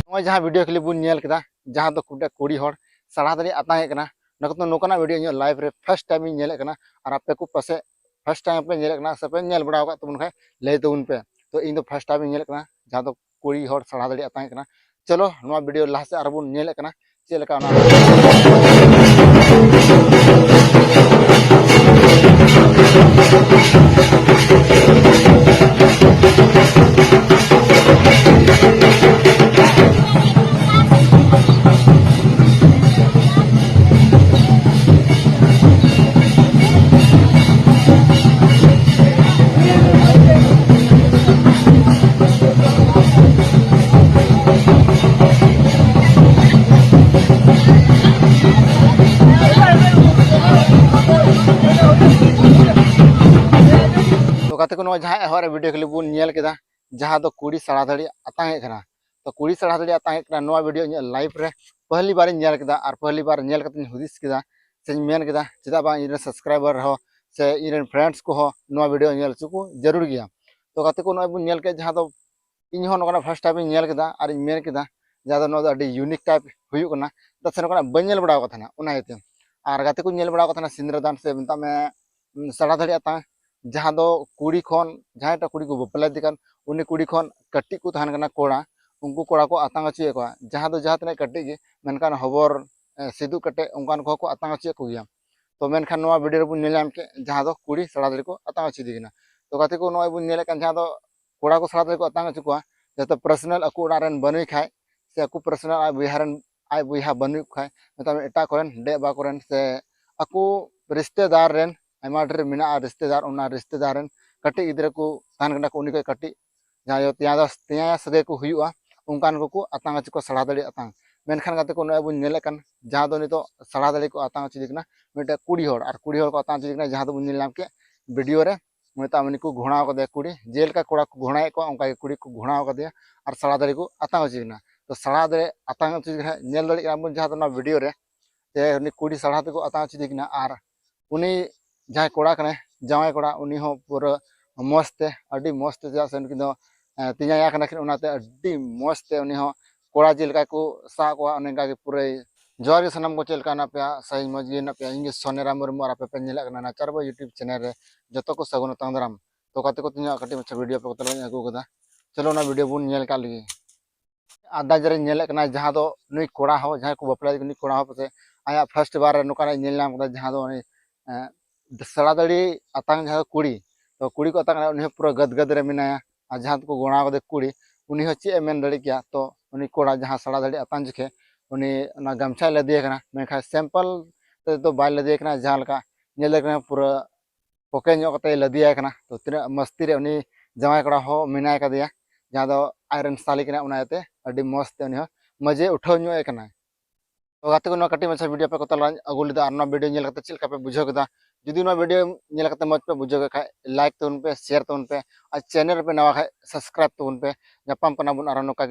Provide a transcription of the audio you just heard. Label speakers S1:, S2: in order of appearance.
S1: जहाँ video clip बन nail केदा जहाँ दो कुड़ी हर साड़ा दाड़ी आताहे कना नकतो नोकना वीडियो इन लाइव रे फर्स्ट टाइम इन नेले कना और आपे को पासे फर्स्ट टाइम पे नेले कना सपे नेल बड़ा का तुम खाय ले तबुन पे तो इन दो फर्स्ट टाइम इन नेले कना जहाँ दो कुड़ी हर साड़ा दाड़ी आताहे कना चलो नोआ वीडियो लास्ट से आरो बन नेले कना चेलका ना गाते को जहाँ एहर वीडियो क्लिप बन नेल केदा जहाँ दो कुड़ी साड़ा दाड़ी आताहे कना तो कुड़ी साड़ा दाड़ी आताहे कना नोआ वीडियो इन लाइव रे पहली बार नेल केदा और पहली बार नेल कते हुदिस केदा से मेन केदा चेदा बा इन सब्सक्राइबर हो से इन फ्रेंड्स को हो नोआ वीडियो नेल चुको जरूर गया तो गाते को नोआ बन नेल के जहाँ दो इन हो नोकना फर्स्ट टाइम नेल केदा और इन मेन केदा जहाँ दो नो अडी यूनिक टाइप हुयु कना दसे नोकना बन नेल बड़ा कथना उना हेते और गाते को नेल बड़ा कथना सिंद्रदान से बनता में साड़ा दाड़ी आताहे जहाँ दो कुड़ी खन जहाँ कुड़ी को बपला दिकान उन्नी कुड़ी खन कट्टी को तहन कना कोड़ा उनको कोड़ा को आतांग अचुए को जहाँ दो जहाँ तने कट्टी गे मेनकान हबर सिदु कटे उनकान को आतांग अचुए को गया तो मेनखान नोआ वीडियो बन नेलाम के जहाँ दो कुड़ी साड़ा दाड़ी को आतांग अचु दिगना तो गाते को नोआ बन नेले कान जहाँ दो कोड़ा को साड़ा दाड़ी को आतांग अचु को जतो पर्सनल अकु ओड़ा रेन बनुई खाय से अकु पर्सनल आय बुहारन आय बुहा बनुई खाय मतलब एटा कोरेन डेबा कोरेन से अकु रिश्तेदार रेन आयमा ढेर मेना रिश्तेदार उना रिश्तेदार कटी गिद्रा को तहन कना को उनी को कटी जहाँ त्या सगे को हुआ उनकान को आतांग अचु को साड़ा दाड़ी आतांग मेनखान गाते को नोए बुन नेले कान जहाँ दो नितो साड़ा दाड़ी को आतांग अचु दिकना मिटे कुड़ी हर और कुड़ी हर को आतांग अचु दिकना जहाँ दो बुन नेलाम के वीडियो रे मेता मनी को घोड़ा को दे कुड़ी जेल का कोड़ा को घोड़ाए को उनका कुड़ी को घोड़ा को दिया और साड़ा दाड़ी को आतांग अचु दिकना तो साड़ा दाड़ी आतांग अचु दिकना नेल दाड़ी का बुन जहाँ दो वीडियो रे जे उनी कुड़ी साड़ा दाड़ी को आतांग अचु दिकना और उनी जहाँ कोड़ा कने जावाई कोड़ा उनी हो पूरा मस्ते अड्डी मस्ते जा से उनकी दो तिया कना किन उनाते अड्डी मस्ते उनी हो कोड़ा जेलका को सा को उनका के पूरे जोर के सनम को चेलका ना पे सही मजी ना पे इंगे सोनेरा मुरमु और पे नेला कना ना चारबो यूट्यूब चैनल रे जतो को सगुन तंदराम तो कते को तिया कटी मछ वीडियो पे तलवा अगु कदा चलो ना वीडियो बुन नेल का लगी आदा जरे नेले कना जहाँ दो नुई कोड़ा हो जहाँ को बपला नुई कोड़ा हो पे आया फर्स्ट बार नुका नेल नाम कदा जहाँ दो साड़ा दाड़ी आतांग जहाँ कुड़ी तो कुड़ी को आतांग उन्हें पूरा गदगद रे मिनाया और जहाँ को गोणा को कुड़ी उन्हीं हो चे मेन दाड़ी क्या तो उन्हीं कोड़ा जहाँ साड़ा दाड़ी आतांग जुखे उन्हीं गमछा लदिए कना मेनखा सैंपल तो बाय लदिए कना जहाँ लका नेल कना पूरा पोके ᱧᱚᱜ कते लदिया कना तो तीना मस्ती रे उन्हीं जमाई कोड़ा हो मिनाय कदिया जहाँ दो आयरन साली कना उनाते अड्डी मस्त उन्हीं मजे उठाव ᱧᱚᱜ कना तो गाते को कटी मछा वीडियो पे को तला अगु लेदा और वीडियो नेल कते चिलका पे बुझो केदा जुदी वीडियो नेल कते मज पे बुझो खाय लाइक तोन पे शेयर तोन पे और चैनल पे नवा खाय सब्सक्राइब तोन पे जपाम कना बुन आरो नोका